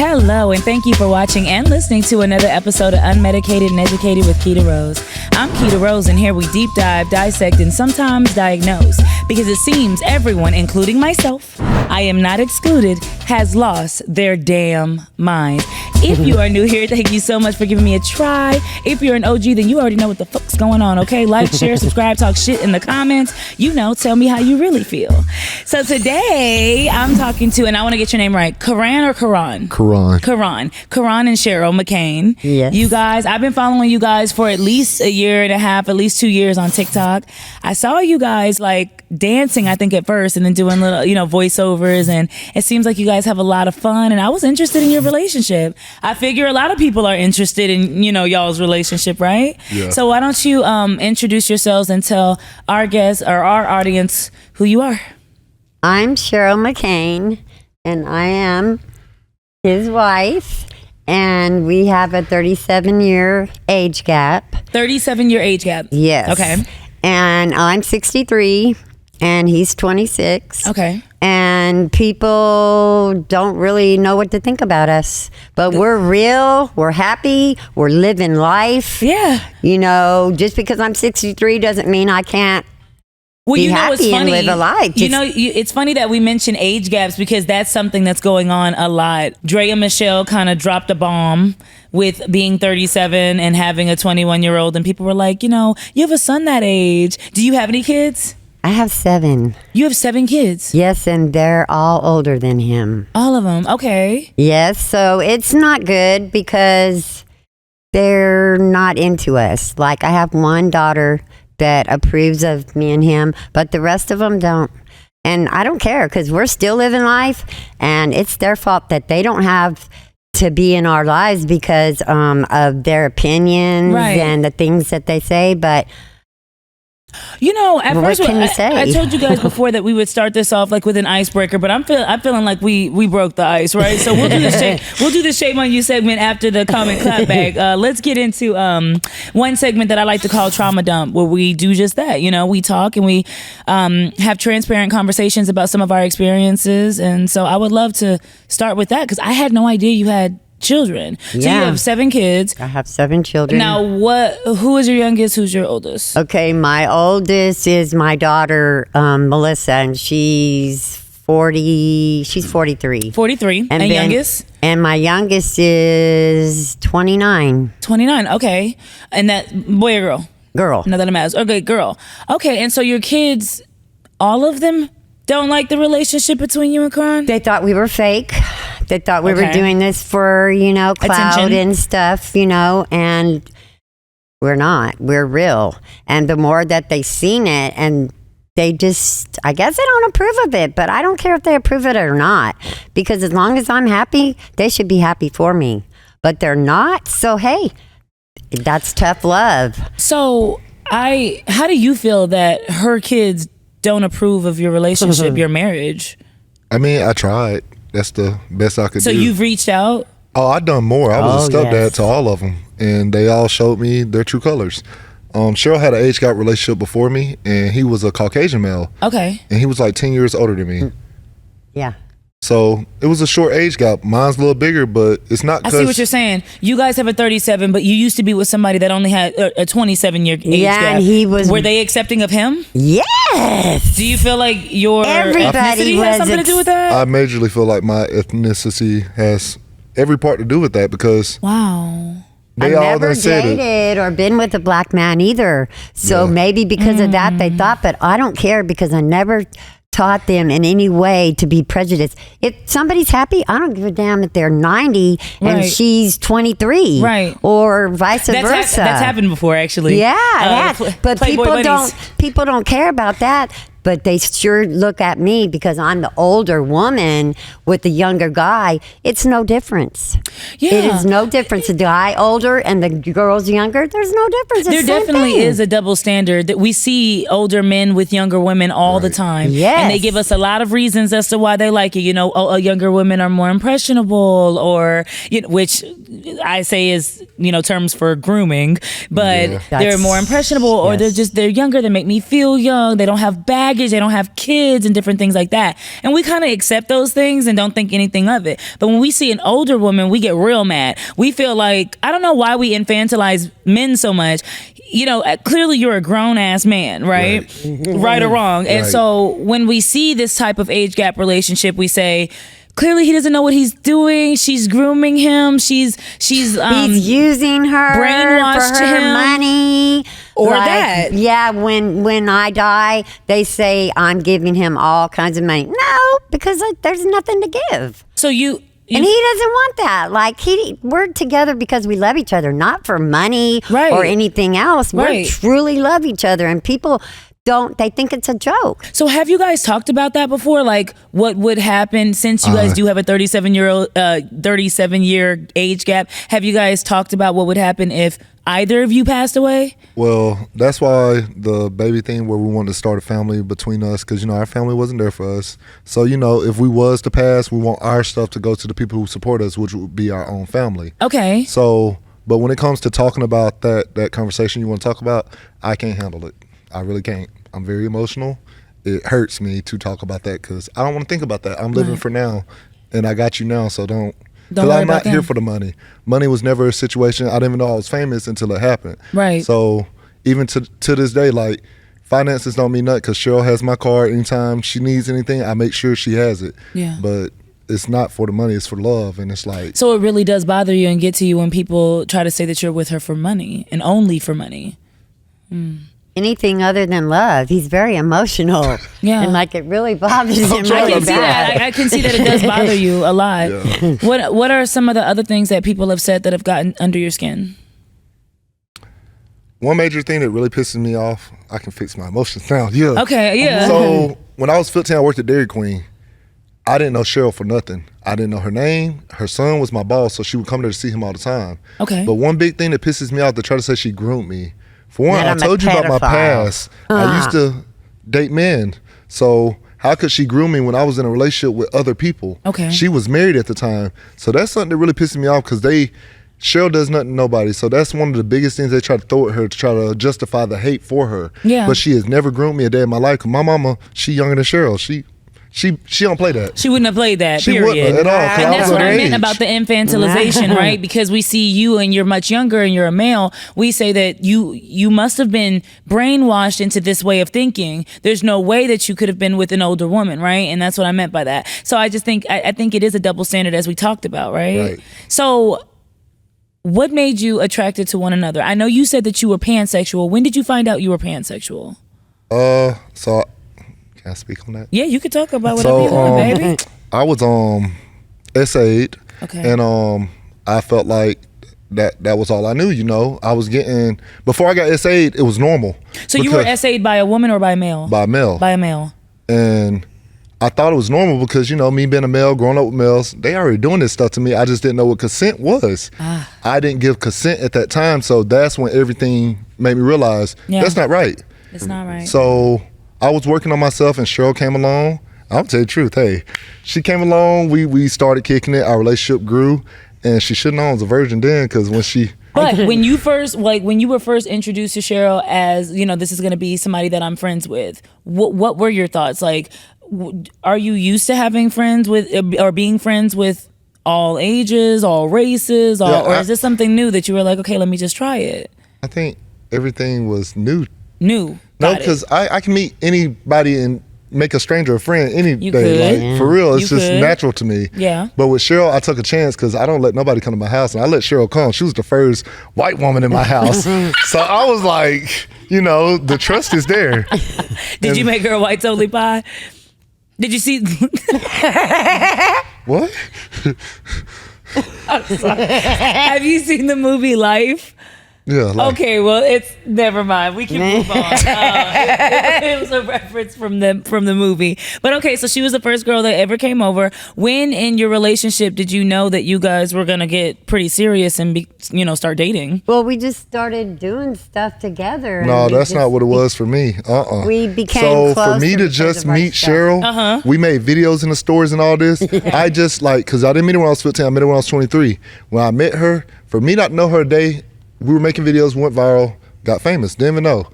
Hello, and thank you for watching and listening to another episode of Unmedicated and Educated with Keita Rose. I'm Keita Rose, and here we deep dive, dissect, and sometimes diagnose, because it seems everyone, including myself, I am not excluded, has lost their damn mind. If you are new here, thank you so much for giving me a try. If you're an OG, then you already know what the fuck's going on, okay? Like, share, subscribe, talk shit in the comments. You know, tell me how you really feel. So today, I'm talking to, and I want to get your name right, Karan or Karan? Karan and Cheryl McCain. Yes. You guys, I've been following you guys for at least a year and a half, at least 2 years on TikTok. I saw you guys like dancing, I think at first, and then doing little, voiceovers, and it seems like you guys have a lot of fun, and I was interested in your relationship. I figure a lot of people are interested in, y'all's relationship, right? Yeah. So why don't you introduce yourselves and tell our guests or our audience who you are? I'm Cheryl McCain, and I am his wife, and we have a 37-year age gap. 37-year age gap. Yes. Okay. And I'm 63, and he's 26. Okay. And people don't really know what to think about us. But we're real, we're happy, we're living life. Yeah. Just because I'm 63 doesn't mean I can't Well, be happy and live a life. It's funny that we mention age gaps because that's something that's going on a lot. Drea Michelle kind of dropped a bomb with being 37 and having a 21-year-old, and people were like, you have a son that age. Do you have any kids? I have 7. You have 7 kids? Yes, and they're all older than him. All of them, okay. Yes, so it's not good because they're not into us. Like, I have one daughter that approves of me and him, but the rest of them don't. And I don't care because we're still living life, and it's their fault that they don't have to be in our lives because of their opinions and the things that they say. But at first, what can you say? I told you guys before that we would start this off like with an icebreaker, but I'm feeling like we broke the ice, right? So we'll do the shame on you segment after the comment clap back. Let's get into one segment that I like to call trauma dump, where we do just that. We talk and we have transparent conversations about some of our experiences, and so I would love to start with that because I had no idea you had children. So you have 7 kids. I have 7 children. Now, who is your youngest? Who's your oldest? Okay, my oldest is my daughter, Melissa, and she's 40. She's 43. 43. And youngest? And my youngest is 29. 29. Okay. And that boy or girl? Girl. Now that I'm asked. Okay, girl. Okay, and so your kids, all of them don't like the relationship between you and Karan? They thought we were fake. They thought we were doing this for, clout attention and stuff, and we're not. We're real. And the more that they've seen it, and they just, I guess they don't approve of it, but I don't care if they approve of it or not, because as long as I'm happy, they should be happy for me. But they're not, so hey, that's tough love. So, how do you feel that her kids don't approve of your relationship, your marriage? I mean, I tried. That's the best I could do. So you've reached out? Oh, I done more. I was a stepdad yes. to all of them, and they all showed me their true colors. Cheryl had an age gap relationship before me, and he was a Caucasian male. Okay. And he was like 10 years older than me. Yeah. So it was a short age gap. Mine's a little bigger, but it's not. I see what you're saying. You guys have a 37, but you used to be with somebody that only had a 27-year age gap. And he was. Were they accepting of him? Yes. Do you feel like your ethnicity has something to do with that? I majorly feel like my ethnicity has every part to do with that because. Wow. They I've all never said dated or been with a black man either. So maybe because of that they thought, but I don't care because I never taught them in any way to be prejudiced. If somebody's happy, I don't give a damn if they're 90 and she's 23. Right. Or vice versa. That's happened before, actually. Yeah, but Playboy people don't care about that. But they sure look at me because I'm the older woman with the younger guy. It's no difference. Yeah. It is no difference. The guy older and the girl's younger, there's no difference. It's there the same definitely thing. is a double standard that we see older men with younger women all the time. Yes. And they give us a lot of reasons as to why they like it. Younger women are more impressionable, or which I say is terms for grooming, but they're more impressionable, or they're younger. They make me feel young. They don't have baggage. baggage, they don't have kids and different things like that. And we kind of accept those things and don't think anything of it. But when we see an older woman, we get real mad. We feel like, I don't know why we infantilize men so much. You know, clearly you're a grown ass man, right? Right or wrong. And so when we see this type of age gap relationship, we say, clearly he doesn't know what he's doing. She's grooming him. He's using her, brainwashed for her him. money. Or that. Yeah, when I die, they say I'm giving him all kinds of money. No, because there's nothing to give. So you and he doesn't want that. Like, we're together because we love each other, not for money or anything else. We truly love each other, and people they think it's a joke. So have you guys talked about that before? Like, what would happen, since you guys do have a 37-year age gap? Have you guys talked about what would happen if either of you passed away? Well, that's why the baby thing, where we wanted to start a family between us, because, you know, our family wasn't there for us. So, you know, if we was to pass, we want our stuff to go to the people who support us, which would be our own family. Okay. So, but when it comes to talking about that conversation you want to talk about, I can't handle it. I really can't. I'm very emotional. It hurts me to talk about that because I don't want to think about that. I'm living for now, and I got you now, so don't. Because I'm not here for the money. Money was never a situation. I didn't even know I was famous until it happened. Right. So even to this day, like, finances don't mean nothing, because Cheryl has my card. Anytime she needs anything, I make sure she has it. Yeah. But it's not for the money. It's for love, and it's like. So it really does bother you and get to you when people try to say that you're with her for money and only for money. Anything other than love. He's very emotional. Yeah. And like, it really bothers him really bad. I can see that it does bother you a lot. Yeah. What are some of the other things that people have said that have gotten under your skin? One major thing that really pisses me off, I can fix my emotions now. Yeah. Okay, yeah. So when I was 15, I worked at Dairy Queen. I didn't know Cheryl for nothing. I didn't know her name. Her son was my boss, so she would come there to see him all the time. Okay. But one big thing that pisses me off, they try to say she groomed me. For one, That I I'm a told you about my pedophile. past. I used to date men. So how could she groom me when I was in a relationship with other people? Okay. She was married at the time. So that's something that really pisses me off, because Cheryl does nothing to nobody. So that's one of the biggest things they try to throw at her to try to justify the hate for her. Yeah. But she has never groomed me a day in my life. 'Cause my mama, she younger than Cheryl. She don't play that. She wouldn't have played that, She period. wouldn't at all, 'cause And I that's was what I her meant age. about the infantilization, right? Because we see you and you're much younger and you're a male. We say that you must have been brainwashed into this way of thinking. There's no way that you could have been with an older woman, right? And that's what I meant by that. So I just think, I think it is a double standard, as we talked about, right? Right. So what made you attracted to one another? I know you said that you were pansexual. When did you find out you were pansexual? So can I speak on that? Yeah, you could talk about whatever you want, baby. I was essayed, Okay. and I felt like that was all I knew. You know, I was getting, before I got essayed, it was normal. So you were essayed by a woman or by a male? By a male. By a male. And I thought it was normal because, you know, me being a male, growing up with males, they already doing this stuff to me. I just didn't know what consent was. I didn't give consent at that time, so that's when everything made me realize that's not right. It's not right. So I was working on myself, and Cheryl came along. I'll tell you the truth. Hey, she came along. We started kicking it. Our relationship grew, and she shouldn't have known I was a virgin then, because when she. But when you were first introduced to Cheryl as, you know, this is going to be somebody that I'm friends with, what were your thoughts? Like, are you used to having friends with, or being friends with all ages, all races, or is this something new that you were like, okay, let me just try it? I think everything was new. No, because I can meet anybody and make a stranger a friend any You day. could. Like, for real, it's You just could. natural to me. Yeah. But with Cheryl, I took a chance, because I don't let nobody come to my house, and I let Cheryl come. She was the first white woman in my house. So I was like, you know, the trust is there. Did you make her a white totally pie? Did you see? What? Have you seen the movie Life? Yeah. Like, Okay, well, it's never mind. We can move on. It was a reference from the movie. But okay, so she was the first girl that ever came over. When in your relationship did you know that you guys were gonna get pretty serious and start dating? Well, we just started doing stuff together. no, and we that's just- not what it was for me. We became So for closer me to because just of our meet stuff. Cheryl, we made videos in the stores and all this. I just because I didn't meet her when I was 15. I met her when I was 23. When I met her, for me not to know her a day, we were making videos, went viral, got famous. Didn't even know.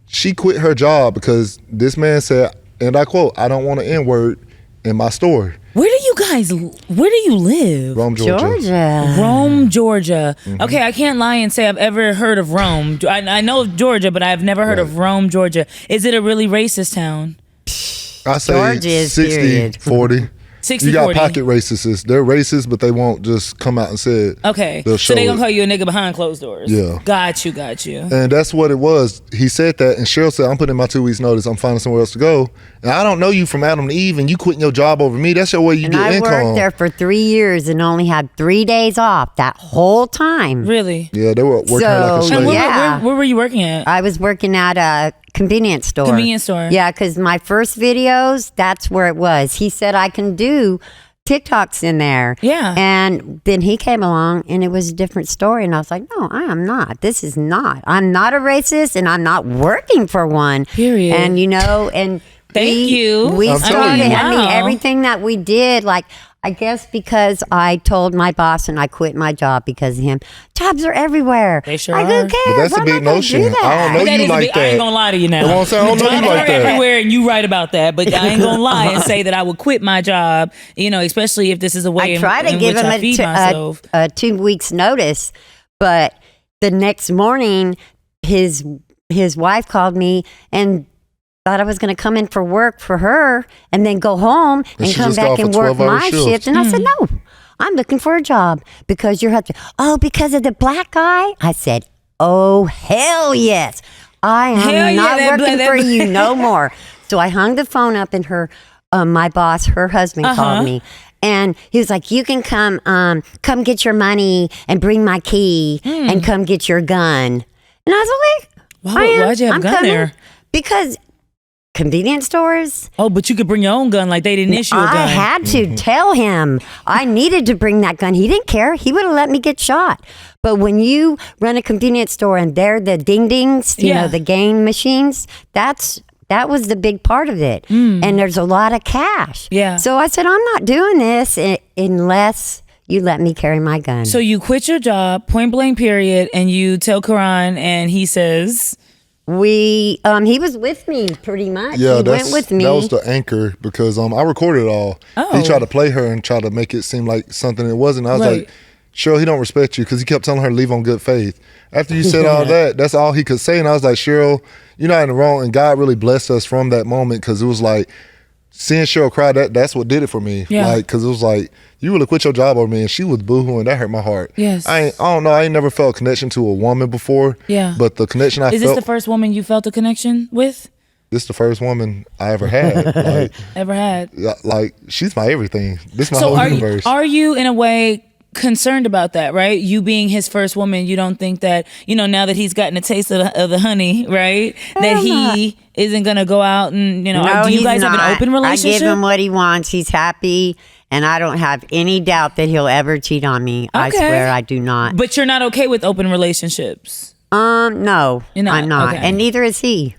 she quit her job because this man said, and I quote, "I don't want an N-word in my store." Where do you live? Rome, Georgia. Rome, Georgia. Okay, I can't lie and say I've ever heard of Rome. I know of Georgia, but I've never heard of Rome, Georgia. Is it a really racist town? I say Georgia is 60, period. 40. 60, You got 40. pocket racists. They're racist, but they won't just come out and say it. Okay, They'll so they show gonna it. call you a nigga behind closed doors. Yeah. Got you. And that's what it was. He said that, and Cheryl said, "I'm putting in my 2 weeks notice. I'm finding somewhere else to go. And I don't know you from Adam to Eve, and you quitting your job over me. That's your way you And get I income." worked there for 3 years and only had 3 days off that whole time. Really? Yeah, they were working her like a So, slave. And Yeah. where were you working at? I was working at a convenience store. Convenience store. Yeah, because my first videos, that's where it was. He said I can do TikToks in there. Yeah. And then he came along and it was a different story. And I was like, no, I am not. This is not. I'm not a racist and I'm not working for one. Period. And, and Thank you. We I'm telling started, you. I mean, Wow. everything that we did, like, I guess because I told my boss and I quit my job because of him. Jobs are everywhere. They sure like, are. who cares? But that's a I'm big not gonna notion. do that. I don't know That you is a like big, I ain't that. gonna lie to you now. You know what I'm saying? I don't know you Jobs like are that. everywhere, and you right about that. But I ain't gonna lie and say that I would quit my job. Especially if this is a way I try to in give which him I feed a myself. 2 weeks notice, but the next morning, his wife called me and thought I was going to come in for work for her and then go home and she come just got back off and a work 12-hour my shift. shift. And I said, no, I'm looking for a job because your husband. Oh, because of the black guy? I said, oh, hell yes. I am Hell yeah, not that working black- for you no more. So I hung the phone up and my boss, her husband called me. And he was like, you can come get your money and bring my key and come get your gun. And I was like, Why'd you have a gun there? Because convenience stores. Oh, but you could bring your own gun. Like they didn't issue a gun. I had to tell him I needed to bring that gun. He didn't care. He would have let me get shot. But when you run a convenience store and they're the ding-dings, you know, the game machines, that was the big part of it. And there's a lot of cash. Yeah. So I said, I'm not doing this unless you let me carry my gun. So you quit your job, point blank period, and you tell Karan, and he says, he was with me pretty much. Yeah, he went with me. That was the anchor because I recorded it all. Oh. He tried to play her and try to make it seem like something it wasn't. I was Right. like, Cheryl, he don't respect you because he kept telling her to leave on good faith. After you said all that, that's all he could say. And I was like, Cheryl, you're not in the wrong. And God really blessed us from that moment because it was like, seeing Cheryl cry, that's what did it for me. Yeah. Like, because it was like, you really quit your job over me, and she was boohooing. That hurt my heart. Yes. I don't know. I ain't never felt a connection to a woman before. Yeah. But the connection I is felt, this the first woman you felt a connection with? this the first woman I ever had. Like, Ever had? like she's my everything. This is my So whole are universe. are you in a way concerned about that, right? You being his first woman, you don't think that, now that he's gotten a taste of the honey, right? That he isn't going to go out and, No, do you he's guys have not. an open relationship? I give him what he wants. He's happy, and I don't have any doubt that he'll ever cheat on me. I Okay. swear I do not. But you're not okay with open relationships. No, You're not? I'm not, Okay. and neither is he.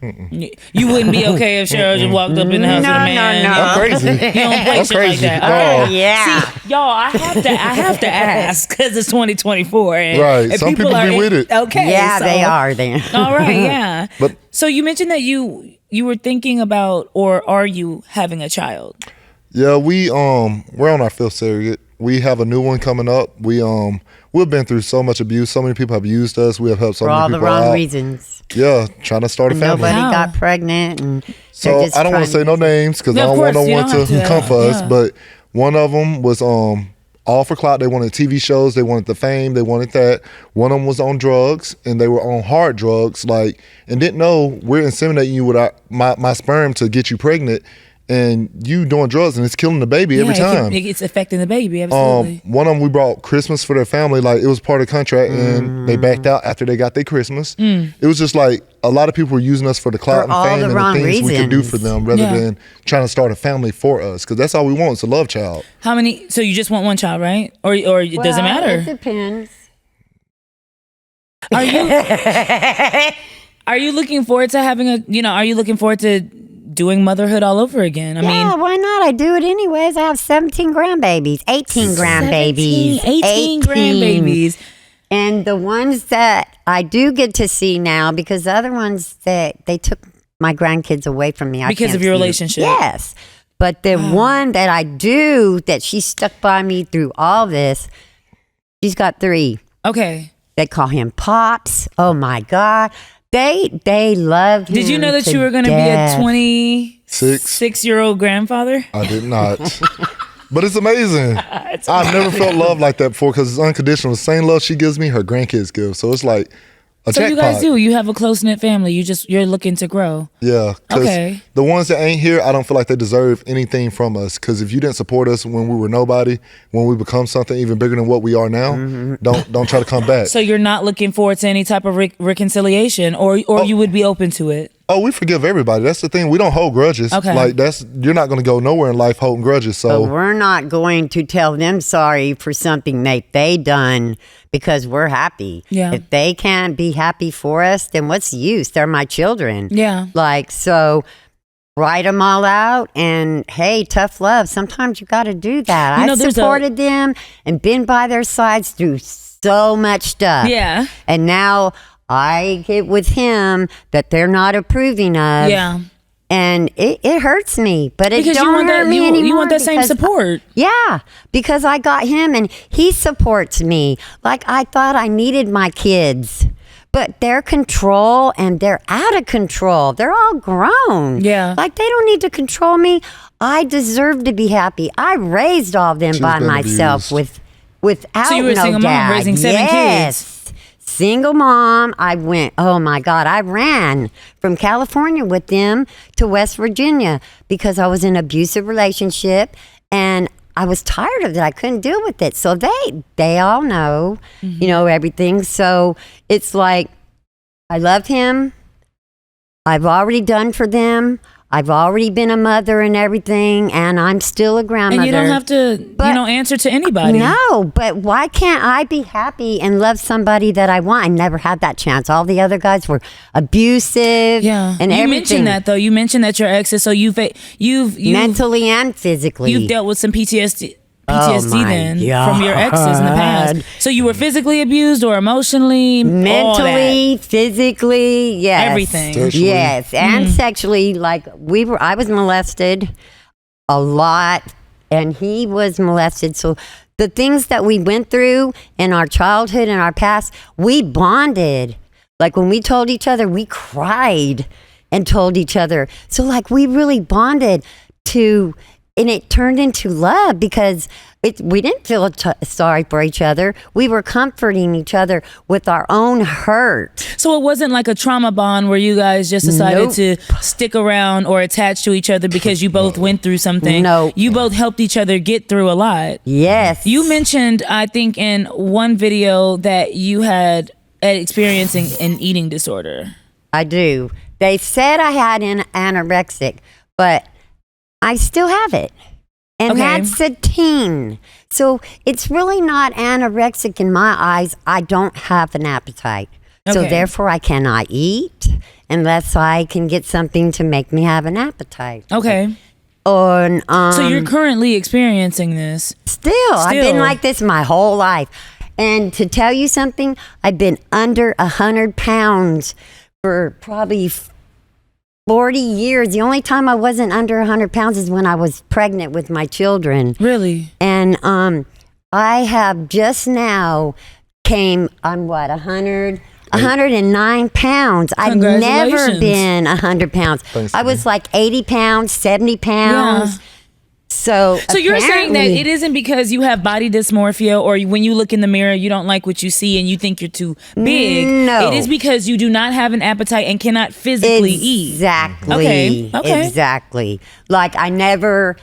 You wouldn't be okay if Cheryl just walked up in the house with a man. No. I'm crazy. You don't play That's shit like crazy. that. No. All right. Yeah. See, y'all, I have to ask because it's 2024 and, Right. and Some people are be with it. Okay. Yeah, so- they are. They. All right. Yeah. But- so you mentioned that you were thinking about, or are you having a child? Yeah, we're on our 5th surrogate. We have a new one coming up. We've been through so much abuse. So many people have used us. We have helped so For many all the people wrong out. reasons. Yeah, trying to start a family. Nobody Wow. got pregnant, and So they're just I don't want to say no names because Yeah, I of don't want no course, you one don't to have to, come for us. yeah. But one of them was all for clout. They wanted TV shows. They wanted the fame. They wanted that. One of them was on drugs, and they were on hard drugs, and didn't know we're inseminating you with my sperm to get you pregnant, and you doing drugs, and it's killing the baby every time. It's affecting the baby. Absolutely. One of them, we brought Christmas for their family. Like, it was part of the contract, and they backed out after they got their Christmas. It was just like a lot of people were using us for the clout For all and fame the and the wrong things we could do reasons. for them rather Yeah. than trying to start a family for us. Because that's all we want. It's a love child. How many? So you just want one child, right? Or it doesn't Well, matter. It depends. Are you? Are you looking forward to having a? Are you looking forward to doing motherhood all over again? I Yeah, mean, why not? I do it anyways. I have 17 grandbabies, 18 grandbabies, 18 grandbabies. And the ones that I do get to see now because the other ones that they took my grandkids away from me. Because of your relationship. Yes. But the one that I do, that she stuck by me through all this, she's got 3. Okay. They call him Pops. Oh my God. They love him. Did you know that you were going to be a 26-year-old grandfather? I did not. But it's amazing. I've never felt love like that before because it's unconditional. The same love she gives me, her grandkids give. So it's like a so jackpot. You guys do. You have a close-knit family. You're looking to grow. Yeah. Okay. The ones that ain't here, I don't feel like they deserve anything from us. Because if you didn't support us when we were nobody, when we become something even bigger than what we are now, don't try to come back. So you're not looking forward to any type of reconciliation, or you would be open to it? Oh, we forgive everybody. That's the thing. We don't hold grudges. Okay. Like you're not going to go nowhere in life holding grudges. So But we're not going to tell them sorry for something they done because we're happy. Yeah. If they can't be happy for us, then what's the use? They're my children. Yeah. Like, so write them all out and hey, tough love. Sometimes you got to do that. I supported them and been by their sides through so much stuff. Yeah. And now I get with him that they're not approving of. Yeah. And it hurts me, but it don't hurt me anymore. You want that same support. Yeah, because I got him and he supports me. Like I thought I needed my kids, but their control and they're out of control. They're all grown. Yeah. Like they don't need to control me. I deserve to be happy. I raised all of them by myself without so you were a single mom raising 7 kids. Single mom. I went, oh my God, I ran from California with them to West Virginia because I was in an abusive relationship and I was tired of it. I couldn't deal with it. So they all know, everything. So it's like, I love him. I've already done for them. I've already been a mother and everything, and I'm still a grandmother. And you don't have to, answer to anybody. No, but why can't I be happy and love somebody that I want? I never had that chance. All the other guys were abusive. Yeah, and you everything. mentioned that though. You mentioned that your exes. So you've mentally and physically. You've dealt with some PTSD then from your exes in the past. So you were physically abused or emotionally, mentally, physically, yes, everything, sexually. Yes, and sexually. Like I was molested a lot, and he was molested. So the things that we went through in our childhood and our past, we bonded. Like when we told each other, we cried and told each other. So like we really bonded and it turned into love because we didn't feel sorry for each other. We were comforting each other with our own hurt. So it wasn't like a trauma bond where you guys just decided to stick around or attach to each other because you both went through something. No. You both helped each other get through a lot. Yes. You mentioned, I think, in one video that you had experiencing an eating disorder. I do. They said I had an anorexic, but I still have it. And that's a teen. So it's really not anorexic in my eyes. I don't have an appetite. So therefore I cannot eat unless I can get something to make me have an appetite. Okay. So you're currently experiencing this? Still. I've been like this my whole life. And to tell you something, I've been under 100 pounds for probably 40 years. The only time I wasn't under 100 pounds is when I was pregnant with my children. Really? And I have just now I'm 109 pounds. I've never been 100 pounds. Thanks, I was like 80 pounds, 70 pounds. Yeah. So you're saying that it isn't because you have body dysmorphia or when you look in the mirror, you don't like what you see and you think you're too big. No. It is because you do not have an appetite and cannot physically eat. Exactly. Okay. Exactly. Like I never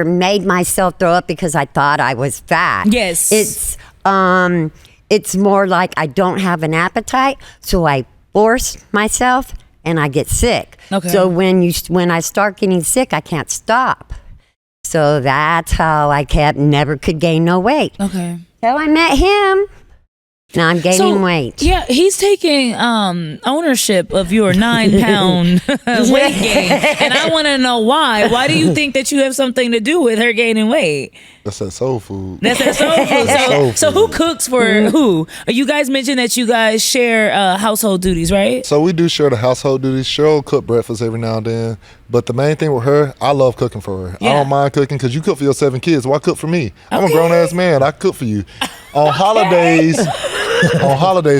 made myself throw up because I thought I was fat. Yes. It's more like I don't have an appetite, so I force myself and I get sick. Okay. So when I start getting sick, I can't stop. So that's how I never could gain no weight. Okay. Till I met him. Now I'm gaining weight. Yeah, he's taking ownership of your 9-pound weight gain, and I want to know why. Why do you think that you have something to do with her gaining weight? That's that soul food. That's her soul food. So who cooks for who? You guys mentioned that you guys share household duties, right? So we do share the household duties. Cheryl cook breakfast every now and then. But the main thing with her, I love cooking for her. Yeah. I don't mind cooking because you cook for your 7 kids. Why cook for me? I'm a grown-ass man. I cook for you. On holidays,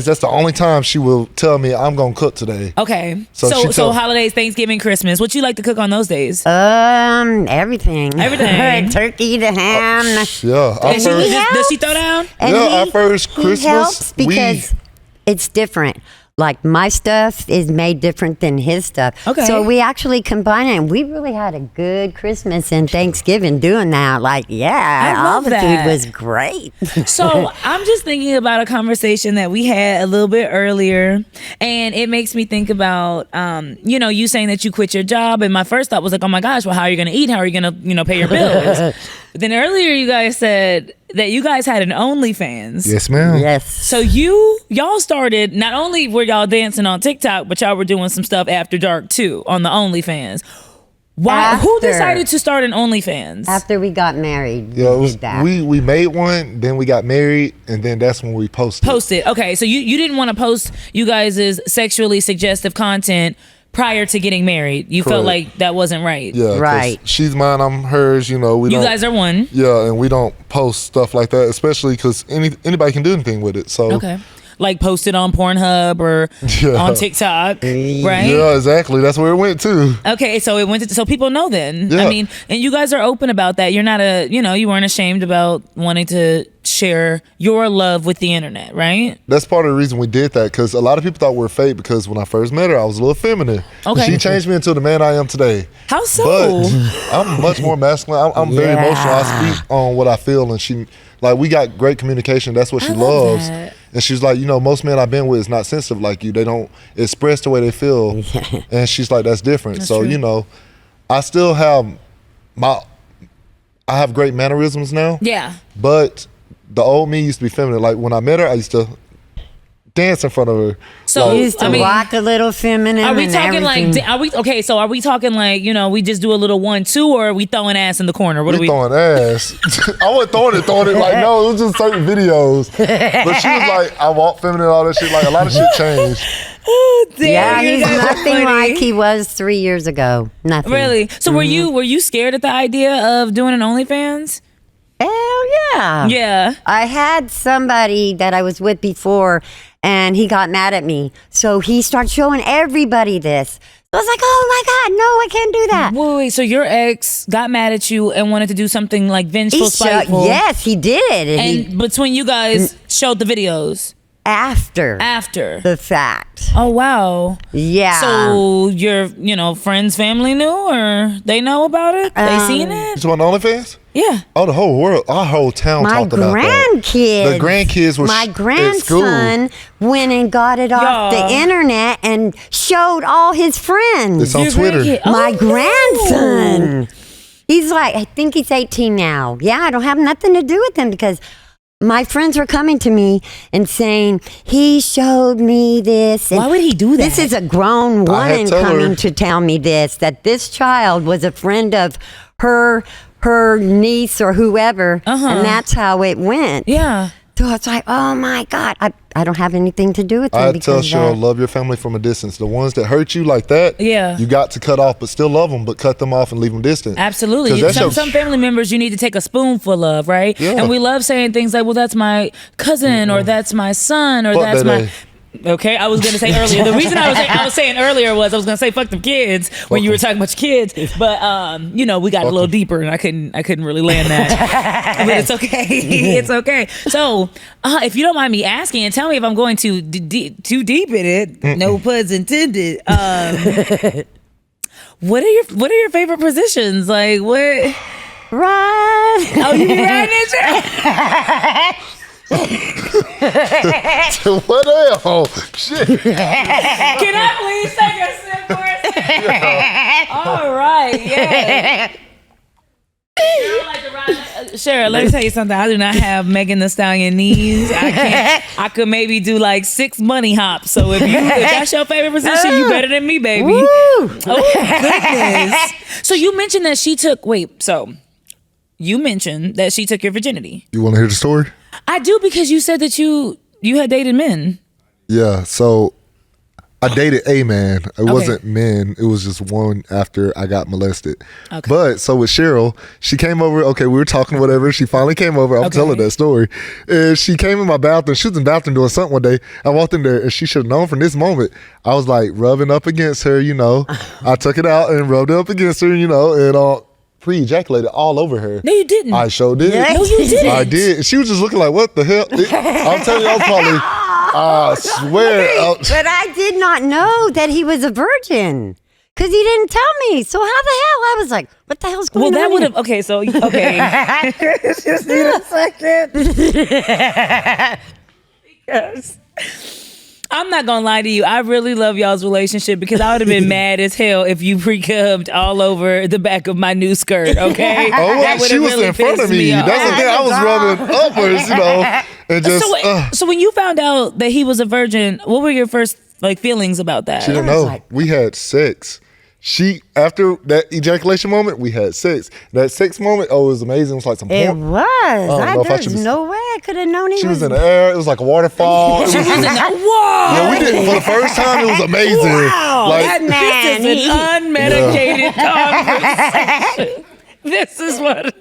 that's the only time she will tell me I'm going to cook today. Okay. So So holidays, Thanksgiving, Christmas. What you like to cook on those days? Everything. Everything. Turkey, the ham. Yeah. Does she throw down? And our first Christmas, he helps because it's different. Like my stuff is made different than his stuff. Okay. So we actually combine it, and we really had a good Christmas and Thanksgiving doing that. Like, I all love the that. food was great. So I'm just thinking about a conversation that we had a little bit earlier, and it makes me think about, you saying that you quit your job, and my first thought was like, oh my gosh, well, how are you going to eat? How are you going to, pay your bills? But then earlier you guys said that you guys had an OnlyFans. Yes, ma'am. Yes. So y'all started, not only were y'all dancing on TikTok, but y'all were doing some stuff after dark too on the OnlyFans. Why? Who decided to start an OnlyFans? After we got married, Yeah, we did that. we made one, then we got married, and then that's when we posted. Okay, so you didn't want to post you guys' sexually suggestive content prior to getting married. You felt Correct. like that wasn't right. Yeah, 'cause Right. she's mine, I'm hers. We don't. You guys are one. Yeah, and we don't post stuff like that, especially because anybody can do anything with it. So Okay. Like posted on Pornhub or on TikTok, right? Yeah, exactly. That's where it went to. Okay, so it went to, so people know then. Yeah. I mean, and you guys are open about that. You're not you weren't ashamed about wanting to share your love with the internet, right? That's part of the reason we did that, because a lot of people thought we were fake, because when I first met her, I was a little feminine. Okay. She changed me into the man I am today. How so? But I'm much more masculine. I'm very Yeah. emotional. I speak on what I feel, and we got great communication. That's what she I love loves. that. And she's like, most men I've been with is not sensitive like you. They don't express the way they feel. And she's like, that's different. That's so, true. I still have I have great mannerisms now. Yeah. But the old me used to be feminine. Like when I met her, I used to dance in front of her. So We used to walk a little feminine. are we and talking everything. like? Are we talking like we just do a little 1-2, or are we throwing ass in the corner? What are We we? throwing ass. I wasn't throwing it. Like, no, it was just certain videos. But she was like, I walk feminine, all that shit. Like, a lot of shit changed. Oh, damn, Yeah, you he's guys are nothing funny. like he was 3 years ago. Nothing. Really? So were you scared at the idea of doing an OnlyFans? Hell yeah. Yeah. I had somebody that I was with before, and he got mad at me. So he started showing everybody this. I was like, oh my God, no, I can't do that. Wait. So your ex got mad at you and wanted to do something like vengeful, spiteful. Yes, he did. And between you guys showed the videos After after. the fact. Oh wow. Yeah. So your friends, family knew, or they know about it? They seen it? You on OnlyFans? Yeah. Oh, the whole world, our whole town My talked about that. grandkids. The grandkids were My at school. grandson went and got it off Y'all. the internet and showed all his friends. It's on Your Twitter. grandkid- My Oh, grandson. He's like, I think he's 18 now. Yeah, I don't have nothing to do with him because my friends were coming to me and saying, he showed me this. And Why would he do that? This is a grown I had woman told her- coming to tell me this, that this child was a friend of her niece or whoever. And that's how it went. Yeah. So it's like, oh my God, I don't have anything to do with them. I tell because Cheryl, love your family from a distance. The ones that hurt you like that, Yeah. you got to cut off, but still love them, but cut them off and leave them distant. 'Cause Absolutely. that's Some family members you need to take a spoonful of, right? Yeah. And we love saying things like, well, that's my cousin or that's my son or Fuck that's that my... day. Okay, I was going to say earlier. The reason I was saying earlier was I was going to say fuck them kids when you were talking about your kids, but we got a little deeper and I couldn't really land that. But it's okay. It's okay. So, if you don't mind me asking, and tell me if I'm going too deep in it. No puns intended. What are your favorite positions? Like what? Right. Oh, you be riding it? What the hell? Shit. Can I please take a sip for a second? All right, yeah. Cheryl, let me tell you something. I do not have Megan Thee Stallion knees. I can't. I could maybe do like 6 money hops. So if that's your favorite position, you better than me, baby. Woo. Oh goodness. So you mentioned that she took. So you mentioned that she took your virginity. You want to hear the story? I do, because you said that you had dated men. Yeah. So I dated a man. It wasn't men. It was just one after I got molested. Okay. But so with Cheryl, she came over. Okay, we were talking, whatever. She finally came over. I'm telling that story. And she came in my bathroom. She was in the bathroom doing something one day. I walked in there, and she should have known from this moment. I was like rubbing up against her, I took it out and rubbed it up against her, and pre-ejaculated all over her. No, you didn't. I sure did. Yeah. No, you didn't. I did. And she was just looking like, what the hell? I'm telling you, I was probably... I swear. But I did not know that he was a virgin, because he didn't tell me. So how the hell? I was like, what the hell's going on? Well, that would have... Okay. Just need a second. Because... I'm not gonna lie to you. I really love y'all's relationship, because I would have been mad as hell if you pre-cubbed all over the back of my new skirt. Okay, she was really in front of me. That's the thing. I was rubbing upwards, and just. So when you found out that he was a virgin, what were your first feelings about that? She didn't know. We had sex. After that ejaculation moment, we had sex. That sex moment, it was amazing. It was like some porn. It was. There's no way I could have known he was. She was in the air. It was like a waterfall. She was in the whoa. Yeah, we did it for the first time. It was amazing. Wow. This is an unmedicated conversation. This is what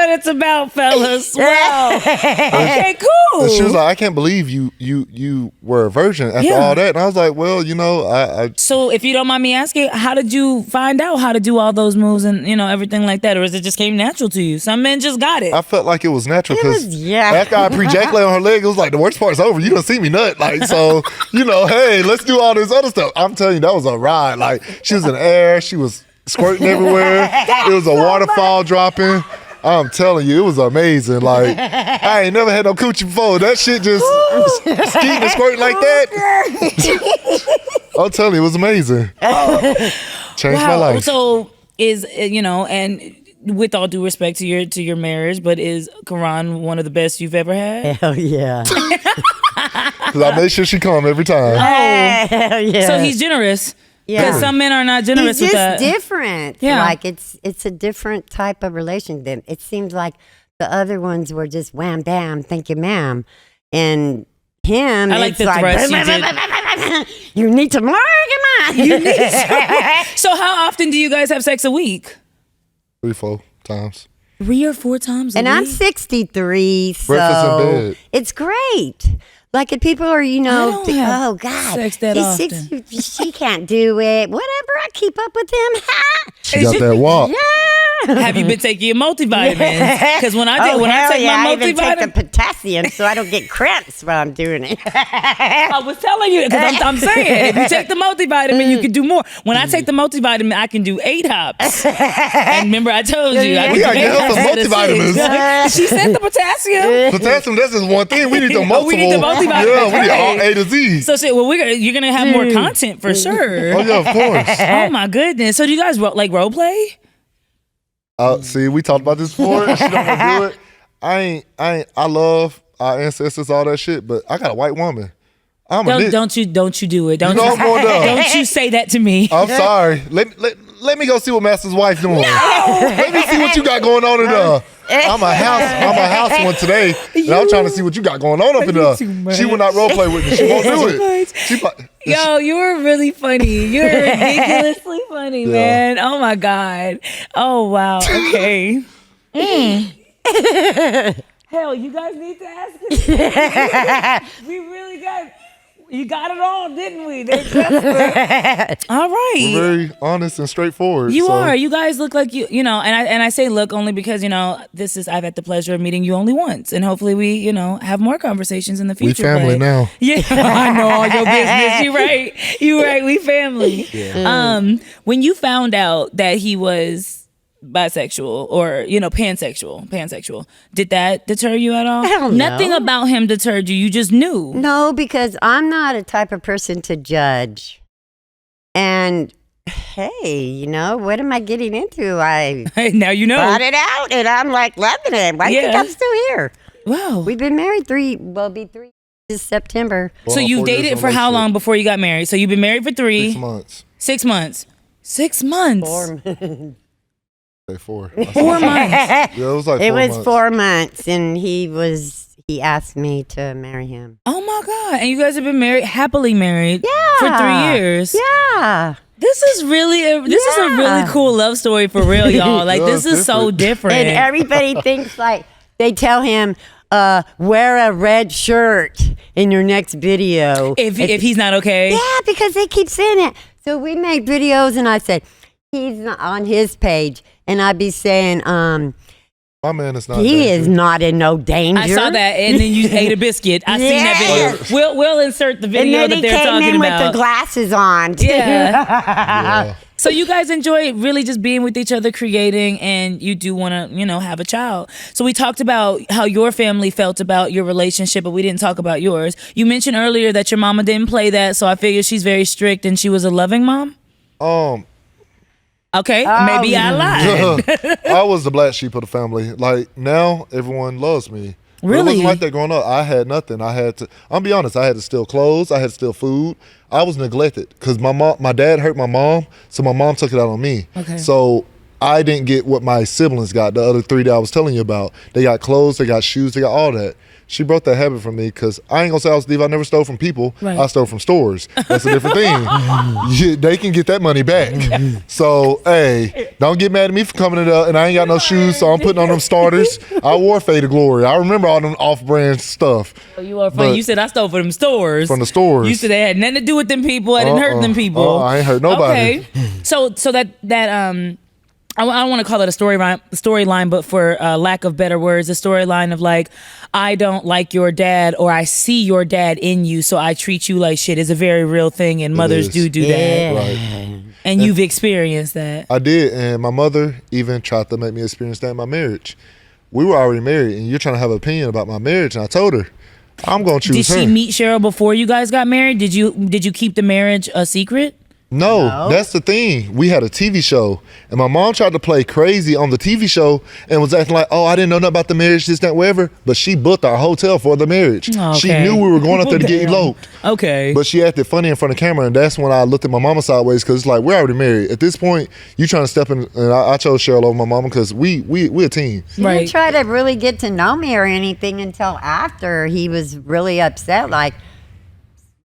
it's about, fellas. Wow. Okay, cool. And she was like, I can't believe you were a virgin after all that. And I was like, well, I So if you don't mind me asking, how did you find out how to do all those moves and everything like that? Or is it just came natural to you? Some men just got it. I felt like it was natural, because after I pre-ejaculated on her leg, it was like, the worst part's over. You don't see me nut. So, hey, let's do all this other stuff. I'm telling you, that was a ride. Like, she was in the air. She was squirting everywhere. It was a waterfall dropping. I'm telling you, it was amazing. Like, I ain't never had no coochie before. That shit just skeeting and squirting like that. I'm telling you, it was amazing. Changed my life. So and with all due respect to your marriage, but is Karan one of the best you've ever had? Hell yeah. Because I made sure she come every time. Oh, hell yeah. So he's generous. Yeah, because some men are not generous with that. It's just different. Yeah, like it's a different type of relationship. It seems like the other ones were just wham bam, thank you, ma'am, and him. I like the thrust you did. You need to learn, you need to. So how often do you guys have sex a week? 3-4 times. 3 or 4 times a week? And I'm 63, so breakfast in bed. It's great. Like if people are, oh God, sex that often. 60, she can't do it. Whatever, I keep up with him. She got that walk. Yeah. Have you been taking your multivitamins? Because when I take my I multivitamin, even take the potassium so I don't get cramps while I'm doing it. I was telling you, because I'm saying, if you take the multivitamin, you can do more. When I take the multivitamin, I can do 8 hops. And remember, I told you, I we can gotta do 8 get her hops some instead of multivitamins. 6. She said the potassium. Potassium, that's just one thing. We need the multiple. We need the multivitamins. Yeah, we need all A to Z. So you're gonna have more content for sure. Oh yeah, of course. Oh my goodness. So do you guys role play? See, we talked about this before. She don't want to do it. I love our ancestors, all that shit, but I got a white woman. Don't you do it. Don't you say that to me. I'm sorry. Let me go see what Master's wife doing. No! Let me see what you got going on in there. I'm a house one today, and I'm trying to see what you got going on up in there. She will not role play with me. She won't do it. Yo, you were really funny. You're ridiculously funny, man. Oh my God. Oh wow. Okay. Hell, you guys need to ask it. We really got. You got it all, didn't we? All right. We're very honest and straightforward. You are. You guys look like and I say look only because I've had the pleasure of meeting you only once, and hopefully we have more conversations in the future. We family now. Yeah, I know all your business. You're right. We family. Yeah. When you found out that he was bisexual or pansexual, did that deter you at all? Hell no. Nothing about him deterred you. You just knew. No, because I'm not a type of person to judge, and hey, what am I getting into? I Now you know. brought it out, and I'm like loving it. I think Yeah. I'm still here. Wow. We've been married 3 this September. So you 4 years dated in for how relationship. long before you got married? So you've been married for 3. 6 months. 6 months. 6 months. 4 Say 4. 4 months. Yeah, it was like 4 It was months. 4 months, and he asked me to marry him. Oh my God. And you guys have been married, happily married for 3 years. Yeah. This is really a Yeah. really cool love story for real, y'all. Like Yeah, this it's is so different. And everybody thinks like they tell him, wear a red shirt in your next video. if he's not okay. Yeah, because they keep saying it. So we make videos, and I said, he's not on his page, and I'd be saying, My man is not. he is dangerous. not in no danger. I saw that, and then you ate a biscuit. I seen that Yes. video. We'll insert the And video then that he they're came talking in with about. the glasses on. Too. Yeah. Yeah. So you guys enjoy really just being with each other, creating, and you do want to, have a child. So we talked about how your family felt about your relationship, but we didn't talk about yours. You mentioned earlier that your mama didn't play that, so I figured she's very strict and she was a loving mom. Okay, maybe I lied. I was the black sheep of the family. Like now, everyone loves me. But Really? It wasn't like that growing up. I had nothing. I had to. I'm be honest. I had to steal clothes. I had to steal food. I was neglected because my dad hurt my mom, so my mom took it out on me. Okay. So I didn't get what my siblings got. The other 3 that I was telling you about. They got clothes. They got shoes. They got all that. She broke that habit from me because I ain't gonna say I was a thief. I never stole from people. Right. I stole from stores. That's a different thing. They can get that money back. So, hey, don't get mad at me for coming it up. And I ain't got no shoes, so I'm putting on them starters. I wore Fade to Glory. I remember all them off-brand stuff You are funny. But- You said I stole from them stores. from the stores. You said they had nothing to do with them people. I didn't hurt them people. I ain't hurt nobody. Okay. So that I don't want to call it a storyline, but for lack of better words, a storyline of like, I don't like your dad, or I see your dad in you, so I treat you like shit is a very real thing, and mothers is. do Yeah. that, Right. and you've experienced that. I did, and my mother even tried to make me experience that in my marriage. We were already married, and you're trying to have an opinion about my marriage, and I told her, I'm going to Did choose her. she meet Cheryl before you guys got married? Did you keep the marriage a secret? No, that's the thing. We had a TV show, and my mom tried to play crazy on the TV show and was acting like, oh, I didn't know nothing about the marriage, this, that, whatever. But she booked our hotel for the marriage. Okay. She knew we were going out there to get Damn. eloped. Okay. But she acted funny in front of camera, and that's when I looked at my mama sideways because it's like, we're already married. At this point, you trying to step in, and I chose Cheryl over my mama because we a team. He didn't try to really get to know me or anything until after he was really upset, like,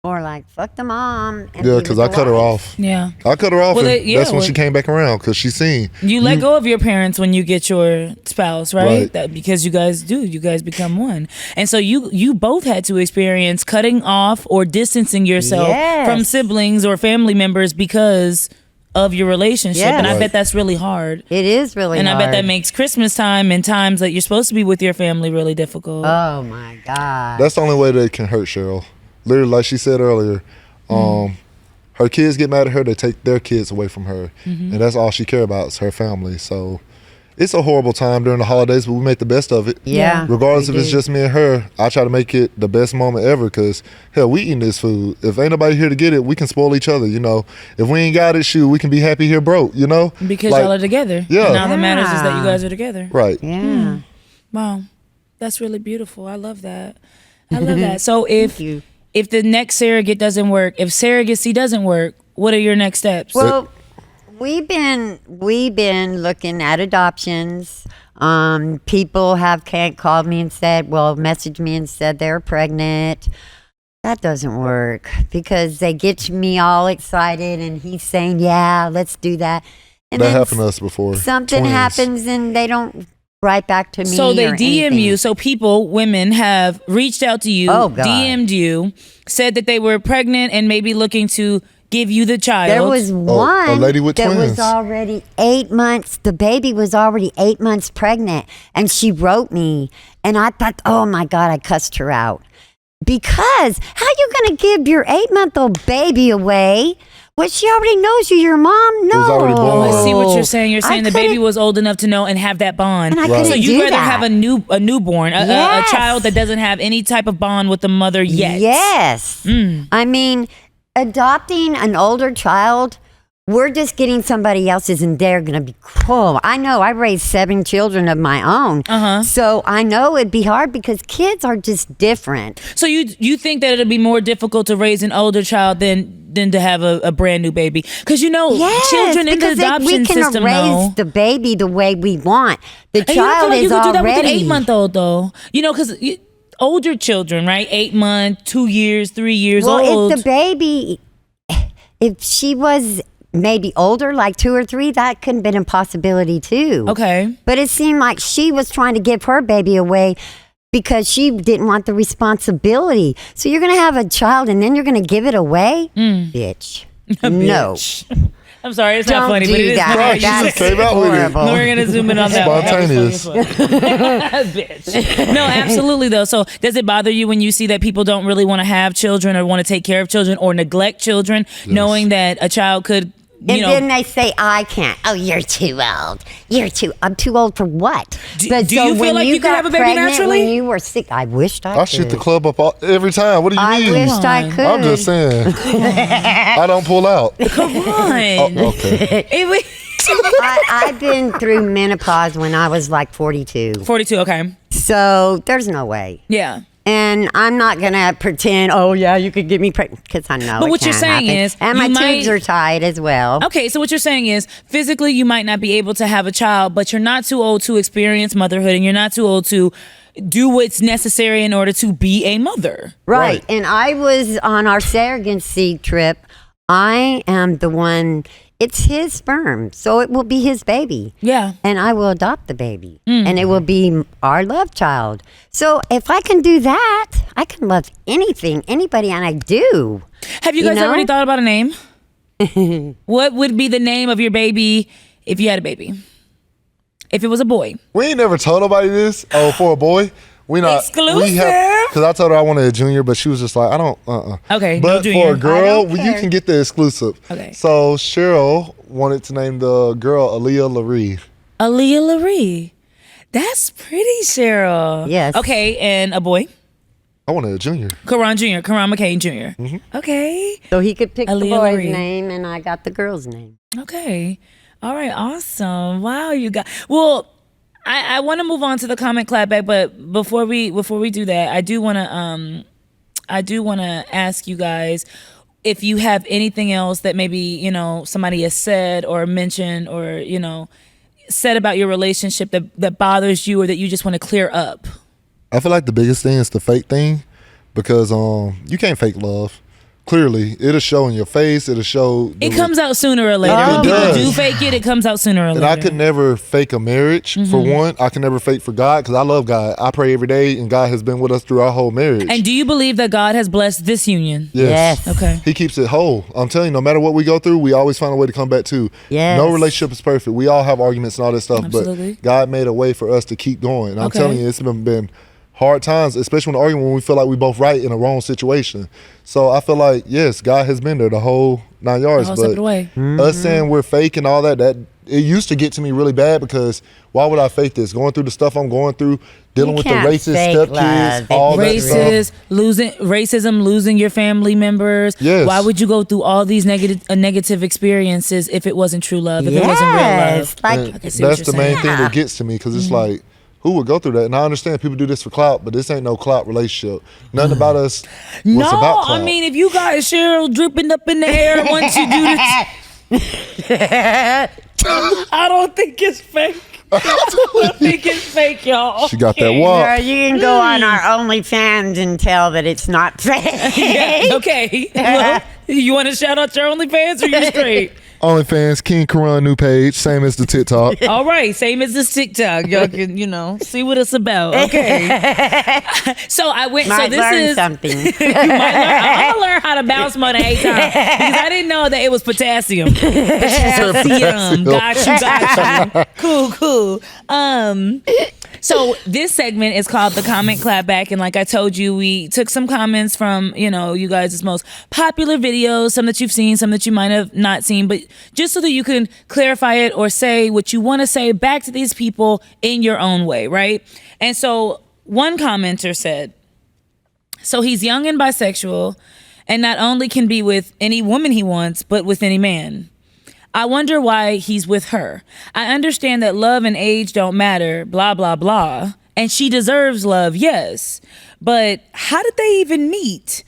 more like, fuck the mom. And Yeah, he because was I cut her alive. off. Yeah. I cut her off, Well, and that's when well- she came back around because she seen. You let go of your parents when you get your spouse, right? Right. That, because you guys become one. And so you both had to experience cutting off or distancing yourself Yes. from siblings or family members because of your relationship. Yes. And I Right. bet that's really hard. It is really And I hard. bet that makes Christmas time and times that you're supposed to be with your family really difficult. Oh, my God. That's the only way that it can hurt Cheryl. Literally, like she said earlier, her kids get mad at her, they take their kids away from her. And that's all she care about is her family. So it's a horrible time during the holidays, but we make the best of it. Yeah. Regardless we if it's do. just me and her, I try to make it the best moment ever because, hell, we eating this food. If ain't nobody here to get it, we can spoil each other, If we ain't got it, shoot, we can be happy here broke, because Like, y'all are together. Yeah. And all that matters is that you Yeah. guys are together. Right. Yeah. Wow. That's really beautiful. I love that. I love that. So if you. if the next surrogate doesn't work, if surrogacy doesn't work, what are your next steps? Well, we've been looking at adoptions. People can't called me and messaged me and said they're pregnant. That doesn't work because they get me all excited and he's saying, yeah, let's do that. And That then happened to us before. something Twins. happens and they don't write back to me. So they or DM anything. you. So women have reached out to you, Oh, God. DM'd you, said that they were pregnant and maybe looking to give you the child. There was one lady with that twins. was already 8 months. The baby was already 8 months pregnant, and she wrote me, and I thought, oh my God, I cussed her out because how you gonna give your 8-month-old baby away? Well, she already knows you're your mom. No, was already born. I see what you're saying. You're I saying the baby couldn't- was old enough to know and have that bond. And I Right. couldn't So you'd do rather that. have a newborn, a Yes. child that doesn't have any type of bond with the mother yet. Yes. I mean, adopting an older child we're just getting somebody else's and they're going to be cool. I know I raised 7 children of my own. So I know it'd be hard because kids are just different. So you think that it'll be more difficult to raise an older child than to have a brand new baby? Because children in the adoption system, we can raise the baby the way we want. The child is you could do that with an already 8-month-old though. Because older children, right? 8 months, 2 years, 3 years old. Well, if the baby, if she was maybe older, like 2 or 3, that could have been a possibility too. Okay. But it seemed like she was trying to give her baby away because she didn't want the responsibility. So you're going to have a child and then you're going to give it away? Bitch. No. I'm sorry, it's not funny, do but it is that. That's horrible. We're going to zoom in on that one. Spontaneous. Bitch. No, absolutely though. So does it bother you when you see that people don't really want to have children or want to take care of children or neglect children, knowing that a child could, then they say, I can't. Oh, you're too old. I'm too old for what? Do you feel like you could have a baby naturally? When you were sick, I wished I could. I shoot the club up every time. What do you mean? I wished I could. I'm just saying. I don't pull out. Come on. Okay. I've been through menopause when I was like 42. 42, okay. So there's no way. Yeah. And I'm not going to pretend, oh, yeah, you could get me pregnant, because I know But what you're can't saying happen. is And my you tubes are tied as well. Okay, so what you're saying is physically you might not be able to have a child, but you're not too old to experience motherhood and you're not too old to do what's necessary in order to be a mother. Right. And I was on our surrogacy trip. I am the one, it's his sperm, so it will be his baby. Yeah. And I will adopt the baby. And it will be our love child. So if I can do that, I can love anything, anybody, and I do. Have you guys already thought about a name? What would be the name of your baby if you had a baby? If it was a boy? We ain't never told nobody this. Oh, for a boy? We not Exclusive? Because I told her I wanted a junior, but she was just like, I don't, Okay, But no junior. for a girl, I don't you care. can get the exclusive. Okay. So Cheryl wanted to name the girl Aaliyah Laree. Aaliyah Laree. That's pretty, Cheryl. Yes. Okay, and a boy? I wanted a junior. Karan Jr., Karan McCain Jr. Okay. So he could pick the Aaliyah boy's Laree. name, and I got the girl's name. Okay. All right, awesome. Wow, you got... Well, I want to move on to the comment clapback, but before we do that, I do want to ask you guys if you have anything else that maybe somebody has said or mentioned or said about your relationship that bothers you or that you just want to clear up. I feel like the biggest thing is the fake thing, because you can't fake love. Clearly, it'll show in your face. It'll show. It comes out sooner or later. It When people does. do fake it, it comes out sooner or And later. I could never fake a marriage, for one. I can never fake for God, because I love God. I pray every day, and God has been with us through our whole marriage. And do you believe that God has blessed this union? Yes. Okay. He keeps it whole. I'm telling you, no matter what we go through, we always find a way to come back to. Yes. No relationship is perfect. We all have arguments and all that stuff, Absolutely. but God made a way for us to keep going. And I'm Okay. telling you, it's been hard times, especially when arguing when we feel like we both right in a wrong situation. So I feel like, yes, God has been there the whole 9 yards. The whole but step of the way. us saying we're fake and all that it used to get to me really bad, because why would I fake this? Going through the stuff I'm going through, dealing with the can't racist fake stepkids, love. all that stuff. Racism, losing your family members. Yes. Why would you go through all these negative experiences if it wasn't true love, if it wasn't real love? Like, And I can see what that's you're the main saying. thing that gets to me, because it's like, who would go through that? And I understand people do this for clout, but this ain't no clout relationship. Nothing about us was No, about clout. I mean, if you got Cheryl dripping up in the air once you do this, I don't think it's fake. I don't think it's fake, y'all. She got that walk. girl, you can go on our OnlyFans and tell that it's not fake. Yeah, okay. Well, you want to shout out your OnlyFans or you straight? OnlyFans, King Karan new page, same as the TikTok. All right, same as this TikTok. Y'all can, see what it's about. Okay. So I went. Might so this learn is something. You might learn. I'm gonna learn how to bounce more than 8 times because I didn't know that it was potassium. Potassium. Got you. Cool. So this segment is called the comment clapback, and like I told you, we took some comments from you guys' most popular videos, some that you've seen, some that you might have not seen, but just so that you can clarify it or say what you want to say back to these people in your own way, right? And so one commenter said, so he's young and bisexual, and not only can be with any woman he wants, but with any man. I wonder why he's with her. I understand that love and age don't matter, blah, blah, blah. And she deserves love, yes. But how did they even meet?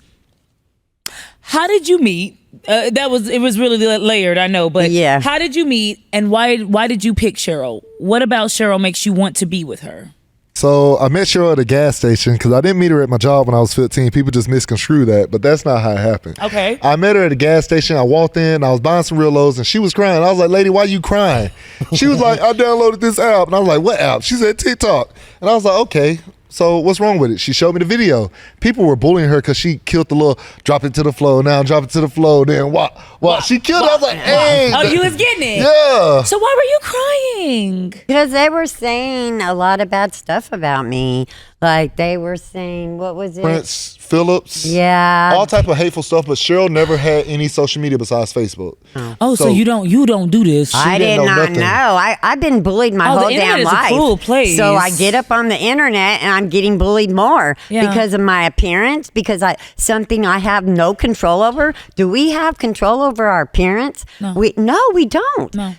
How did you meet? It was really layered, I know, but yeah. How did you meet, and why did you pick Cheryl? What about Cheryl makes you want to be with her? So I met Cheryl at a gas station because I didn't meet her at my job when I was 15. People just misconstrue that, but that's not how it happened. Okay. I met her at a gas station. I walked in. I was buying some real lows, and she was crying. I was like, "Lady, why you crying?" She was like, "I downloaded this app," and I was like, "What app?" She said, "TikTok," and I was like, "Okay." So what's wrong with it? She showed me the video. People were bullying her because she killed the little drop it to the flow, now drop it to the flow, then what? She killed it. I was like, hey. Oh, you was getting it. Yeah. So why were you crying? Because they were saying a lot of bad stuff about me. Like they were saying, what was it? Prince Phillips. Yeah. All type of hateful stuff, but Cheryl never had any social media besides Facebook. Oh, so you don't do this. I did didn't know not nothing. know. I've been bullied my whole the damn internet is life. a cruel place. So I get up on the internet and I'm getting bullied more because of my appearance, because something I have no control over. Do we have control over our appearance? No. We don't. No.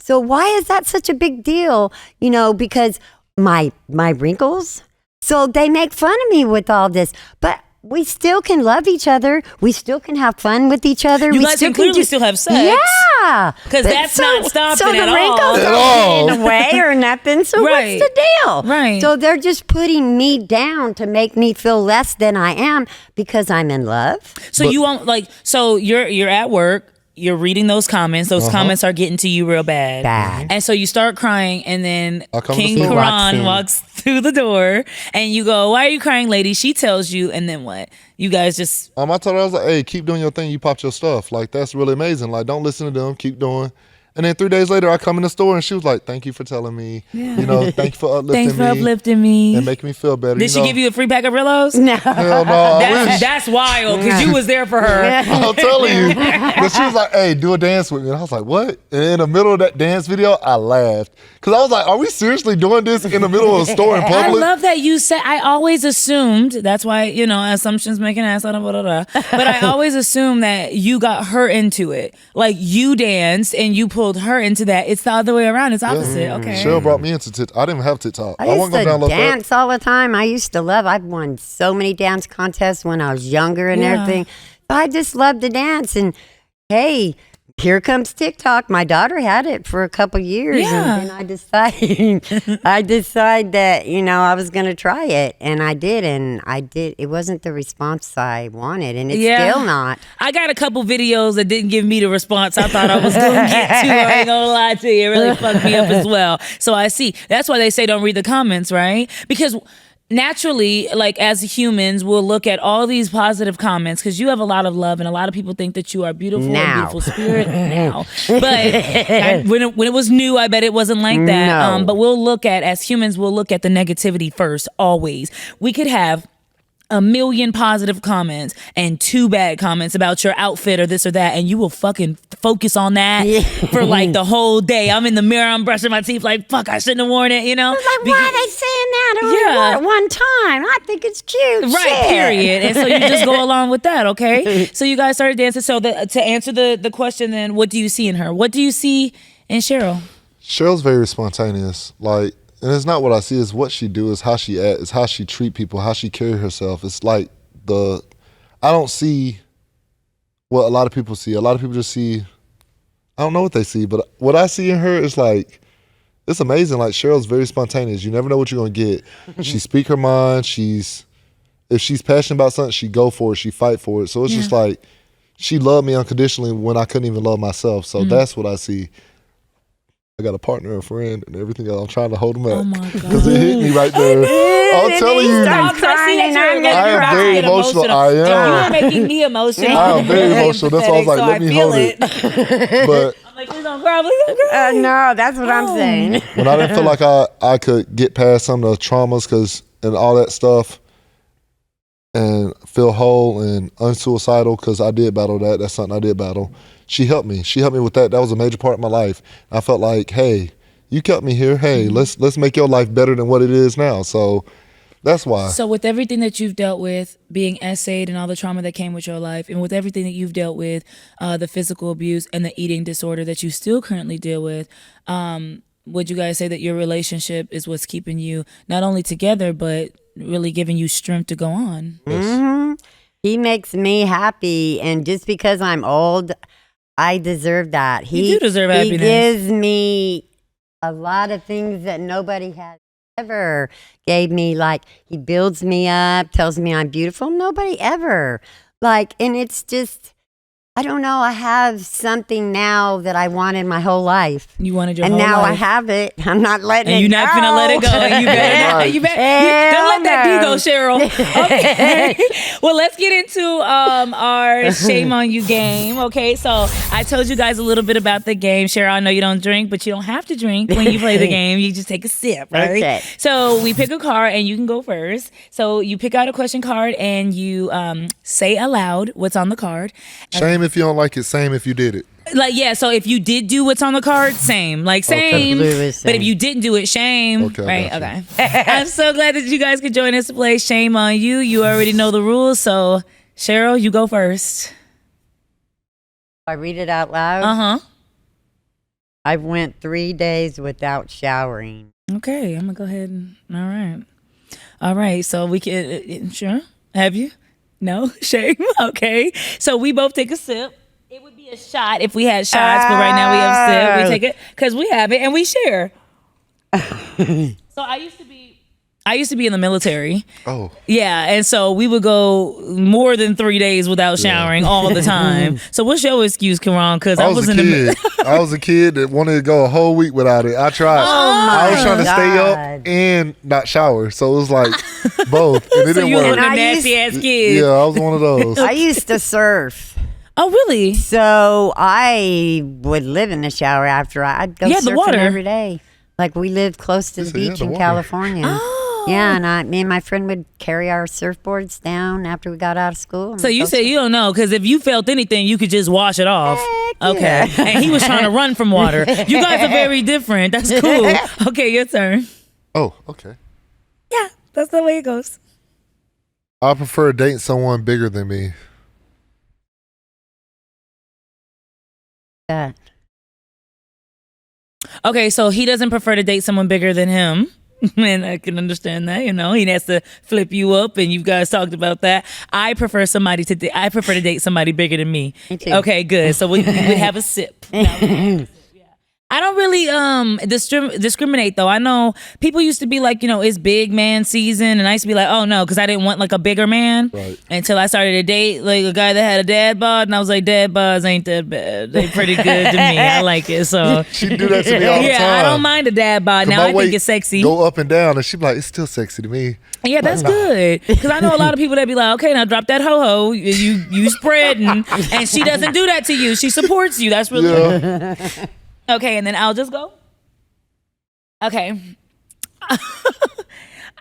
So why is that such a big deal? You know, because my wrinkles. So they make fun of me with all this, but we still can love each other. We still can have fun with each other. You we guys can clearly still have sex. Yeah. Because that's not stopping so at the all. wrinkles At don't all. get in the way or nothing. So Right. what's the deal? Right. So they're just putting me down to make me feel less than I am because I'm in love. So you won't so you're at work. You're reading those comments. Those comments are getting to you real bad. Bad. And so you start crying, and then I come King to the Karan door. walks through the door, and you go, "Why are you crying, lady?" She tells you, and then what? You guys just I told her, I was like, hey, keep doing your thing. You popped your stuff. Like, that's really amazing. Like, don't listen to them. Keep doing. And then 3 days later, I come in the store and she was like, thank you for telling me. Yeah. You know, thank you for uplifting thanks for me. uplifting me. And making me feel better. Did she give you a free pack of Rillos? No. Hell no. I wish. That's wild, because you was there for her. I'm telling you. But she was like, hey, do a dance with me. And I was like, what? And in the middle of that dance video, I laughed. Because I was like, are we seriously doing this in the middle of a store in I public? love that you said. I always assumed, that's why, assumptions make an ass out of blah, blah, blah. But I always assumed that you got her into it. Like, you danced and you pulled her into that. It's the other way around. It's opposite. Okay. Cheryl brought me into TikTok. I didn't have TikTok. I used wasn't to gonna download dance all the time. I used to love. I've won so many dance contests when I was younger and Yeah. everything. I just loved to dance. And hey, here comes TikTok. My daughter had it for a couple years, Yeah. and then I decided that I was going to try it, and I did, It wasn't the response I wanted, and it's still not. I got a couple videos that didn't give me the response I thought I was going to get to. I ain't going to lie to you. It really fucked me up as well. So I see. That's why they say don't read the comments, right? Because naturally, like as humans, we'll look at all these positive comments because you have a lot of love and a lot of people think that you are beautiful and Now. beautiful spirit now. But when it was new, I bet it wasn't like that. No. But as humans, we'll look at the negativity first, always. We could have 1 million positive comments and 2 bad comments about your outfit or this or that, and you will fucking focus on that for like the whole day. I'm in the mirror, I'm brushing my teeth like, fuck, I shouldn't have worn it, I was like, why are they saying that? I only wore it one time. I think it's cute. Right, Shit. period. And so you just go along with that, okay? So you guys started dancing. So to answer the question then, what do you see in her? What do you see in Cheryl? Cheryl's very spontaneous. Like, and it's not what I see, it's what she do, it's how she act, it's how she treat people, how she carry herself. It's like I don't see what a lot of people see. A lot of people just see, I don't know what they see, but what I see in her is like, it's amazing. Like, Cheryl's very spontaneous. You never know what you're going to get. She speak her mind. If she's passionate about something, she go for it. She fight for it. So it's just like, she loved me unconditionally when I couldn't even love myself. So that's what I see. I got a partner, a friend, and everything else. I'm trying to hold him back. Oh my God. Because it hit me right there. I'm telling you. Stop crying and I'm I am very emotional. I am. You are making me emotional. I am very emotional. That's why I was like, let me hold it. But I'm like, please don't cry, please don't cry. No, that's what I'm saying. when I didn't feel like I could get past some of the traumas and all that stuff and feel whole and unsuicidal, because I did battle that. That's something I did battle. She helped me. She helped me with that. That was a major part of my life. I felt like, hey, you kept me here. Hey, let's make your life better than what it is now. So That's why. So with everything that you've dealt with, being essayed and all the trauma that came with your life, and with everything that you've dealt with, the physical abuse and the eating disorder that you still currently deal with, would you guys say that your relationship is what's keeping you not only together, but really giving you strength to go on? Mm-hmm. He makes me happy, and just because I'm old, I deserve that. You do deserve happiness. He gives me a lot of things that nobody has ever gave me. Like, he builds me up, tells me I'm beautiful. Nobody ever. Like, and it's just, I don't know. I have something now that I wanted my whole life. You wanted your and whole life. And now I have it. I'm not letting and it you're go. not gonna let it go. You better. You better. Don't let that be go, Cheryl. Okay. Well, let's get into our shame on you game. Okay. So I told you guys a little bit about the game. Cheryl, I know you don't drink, but you don't have to drink when you play the game. You just take a sip, right? Okay. So we pick a card, and you can go first. So you pick out a question card, and you say aloud what's on the card. Shame if you don't like it. Same if you did it. Like, yeah, so if you did do what's on the card, same. Like, same. Okay. But if you didn't do it, shame. Okay, right? Okay. I'm so glad that you guys could join us to play Shame on You. You already know the rules. So, Cheryl, you go first. I read it out loud. Uh-huh. I went 3 days without showering. Okay, I'm going to go ahead and, all right. So we can, sure. Have you? No? Shame? Okay. So we both take a sip. It would be a shot if we had shots, but right now we have sip. We take it because we have it and we share. So I used to be in the military. Oh. Yeah, and so we would go more than 3 days without showering all the time. So what's your excuse, Karan? Because I was in the kid. I was a kid that wanted to go a whole week without it. I tried. I was trying to stay up and not shower, so it was like both, and it so didn't you work. were a nasty ass kid. Yeah, I was one of those. I used to surf. Oh, really? So I would live in the shower after I'd go surfing the water every day. Like, we lived close to the beach in California. Oh. Yeah, and me and my friend would carry our surfboards down after we got out of school. So you say you don't know, because if you felt anything, you could just wash it off. Heck okay. yeah. And he was trying to run from water. You guys are very different. That's cool. Okay, your turn. Oh, okay. Yeah, that's the way it goes. I prefer dating someone bigger than me. that. Okay, so he doesn't prefer to date someone bigger than him. And I can understand that, you know. He has to flip you up, and you guys talked about that. I prefer to date somebody bigger than me. Me too. Okay, good. So we would have a sip. I don't really discriminate though. I know people used to be like, you know, it's big man season, and I used to be like, oh no, because I didn't want like a bigger man. Right. Until I started to date like a guy that had a dad bod, and I was like, dad bods ain't that bad. They pretty good to me. I like it. So She do that to me all the time. yeah, I don't mind a dad bod. Now I think it's sexy. Go up and down, and she be like, it's still sexy to me. Yeah, that's good. Because I know a lot of people that be like, okay, now drop that ho-ho. You spreading. And she doesn't do that to you. She supports you. That's really good. Okay, and then I'll just go. Okay.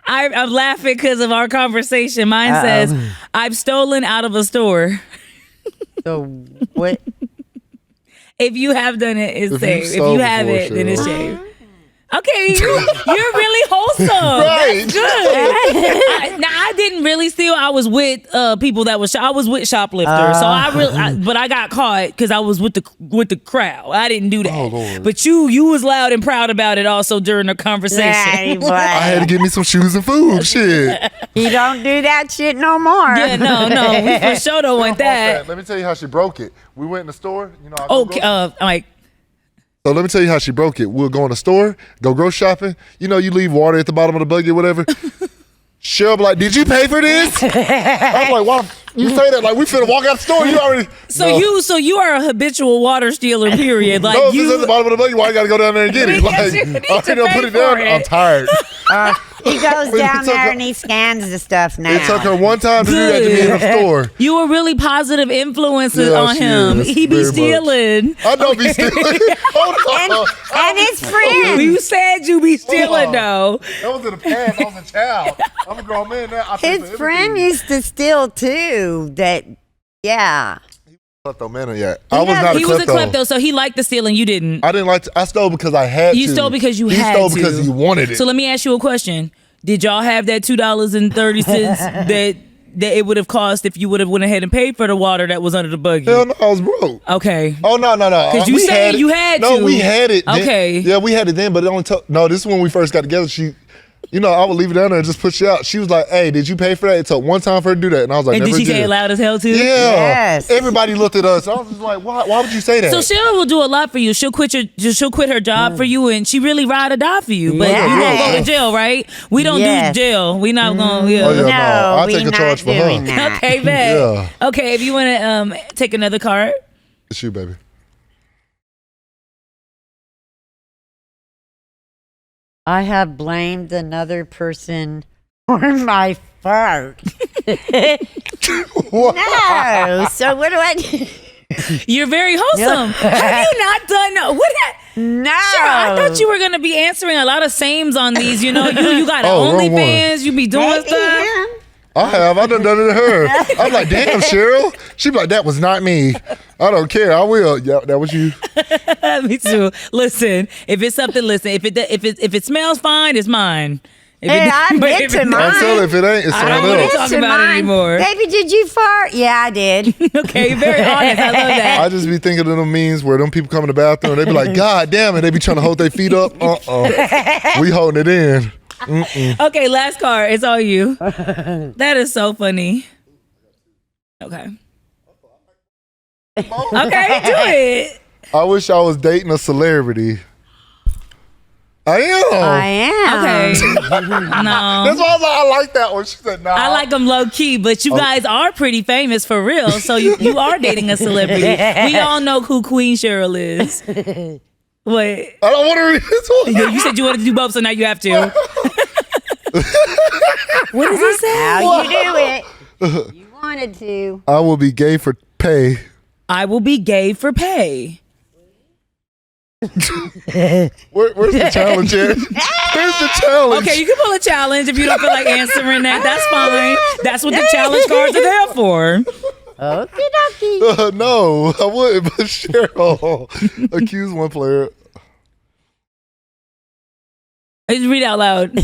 I'm laughing because of our conversation. Mine says, I've stolen out of a store. So what? If you have done it, it's safe. If stole you have before, it, then it's sure. safe. Okay, you're really wholesome. Right. That's good. Now I didn't really steal. I was with people that was. I was with shoplifters. So but I got caught because I was with the crowd. I didn't do that. Oh, Lord. But you was loud and proud about it also during the conversation. I had to get me some shoes and food. Shit. You don't do that shit no more. Yeah, no, we for sure don't want that. Let me tell you how she broke it. We went in the store. You know. Okay, I'm like. So let me tell you how she broke it. We'll go in the store, go grocery shopping. You know, you leave water at the bottom of the buggy or whatever. Cheryl be like, did you pay for this? I'm like, why you say that? Like, we finna walk out the store. You already. So you are a habitual water stealer, period. Like no, if it's at the bottom of the buggy, why you gotta go down there and get it? Like, I don't put it down. I'm tired. He goes down there and he scans the stuff now. It took her one time to do that to me in the store. You were really positive influences on him. Is, He be stealing. I don't be stealing. Hold on. And his friend. You said you be stealing, though. That was in the past. I was a child. I'm a grown man now. His friend used to steal too. Yeah. Klepto man yet. I was not a klepto. He was a klepto, so he liked the stealing. You didn't. I didn't like to. I stole because I had to. You stole because you he had stole to. because he wanted it. So let me ask you a question. Did y'all have that $2.30 that it would have cost if you would have went ahead and paid for the water that was under the buggy? Hell no, I was broke. Okay. Oh, no. Because you said you had to. No, we had it. Okay. Yeah, we had it then, but it only took. No, this is when we first got together. I would leave it down there and just push you out. She was like, hey, did you pay for that? It took one time for her to do that. And I was like, and never did she say it loud as hell too? Yeah. Yes. Everybody looked at us. I was just like, why would you say that? So Cheryl will do a lot for you. She'll quit her job for you, and she really ride or die for you. But you won't go to jail, right? We don't do jail. We not going to. Oh, yeah, no. I'll we take a not charge for her. doing that. Okay, bet. Yeah. Okay, if you want to take another card. It's you, baby. I have blamed another person for my fart. No. So what do I do? You're very wholesome. Have you not done what? No. Sure, I thought you were gonna be answering a lot of sames on these. You got an wrong OnlyFans. You be doing Maybe stuff. him. I have. I done it to her. I'm like, damn, Cheryl. She be like, that was not me. I don't care. I will. Yeah, that was you. Me too. Listen, if it's something, if it smells fine, it's mine. I'm into mine. I'm telling you, if it ain't, it's I someone don't wanna else. talk about it anymore. Baby, did you fart? Yeah, I did. Okay, you're very honest. I love that. I just be thinking of them memes where them people come in the bathroom and they be like, God damn it, they be trying to hold their feet up. We holding it in. Okay, last card. It's all you. That is so funny. Okay. Okay, do it. I wish I was dating a celebrity. I am. Okay. No. That's why I was like, I like that one. She said, nah. I like them low key, but you guys are pretty famous for real. So you are dating a celebrity. We all know who Queen Cheryl is. What? I don't want to read this one. You said you wanted to do both, so now you have to. What does it say? How you do it? You wanted to. I will be gay for pay. I will be gay for pay. Where's the challenge at? Where's the challenge? Okay, you can pull a challenge if you don't feel like answering that. That's fine. That's what the challenge cards are there for. Okie dokie. No, I wouldn't, but Cheryl. Accuse one player. Just read out loud.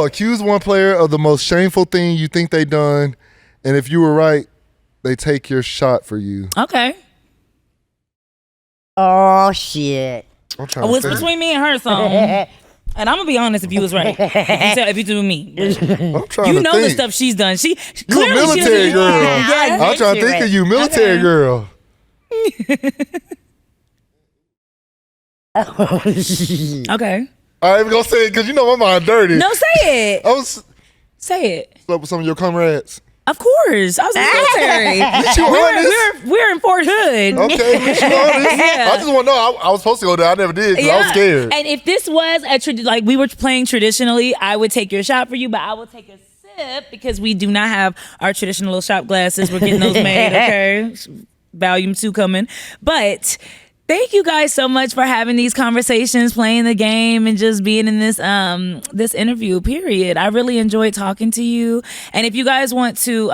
Accuse one player of the most shameful thing you think they done, and if you were right, they take your shot for you. Okay. Oh, shit. I'm trying What's to think. between me and her song? And I'm gonna be honest, if you was right, if you do me, I'm trying you to know think. the stuff she's done. She You a clearly military girl. Yeah, I'm trying to think of you, military girl. Okay. I ain't gonna say it because you know my mind dirty. No, say it. I was Say it. up with some of your comrades. Of course, I was in the military. At you honest. we're in Fort Hood. Okay, at you honest. Yeah. I just want to know. I was supposed to go there. I never did because I was scared. And if this was like we were playing traditionally, I would take your shot for you, but I will take a sip because we do not have our traditional shot glasses. We're getting those made. Okay, Volume 2 coming, but. Thank you guys so much for having these conversations, playing the game, and just being in this this interview. Period. I really enjoyed talking to you. And if you guys want to,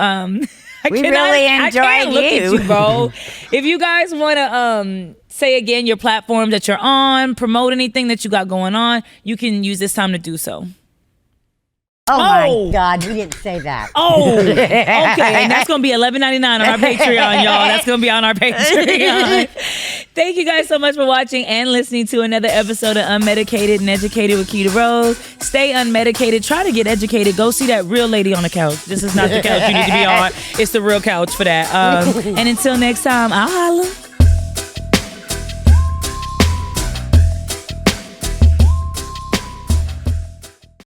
really enjoyed look you. at you, bro. If you guys want to say again your platform that you're on, promote anything that you got going on, you can use this time to do so. Oh my God, you didn't say that. Oh, okay. And that's going to be $11.99 on our Patreon, y'all. That's going to be on our Patreon. Thank you guys so much for watching and listening to another episode of Unmedicated and Educated with Keita Rose. Stay unmedicated. Try to get educated. Go see that real lady on the couch. This is not the couch you need to be on. It's the real couch for that. And until next time, I'll holla.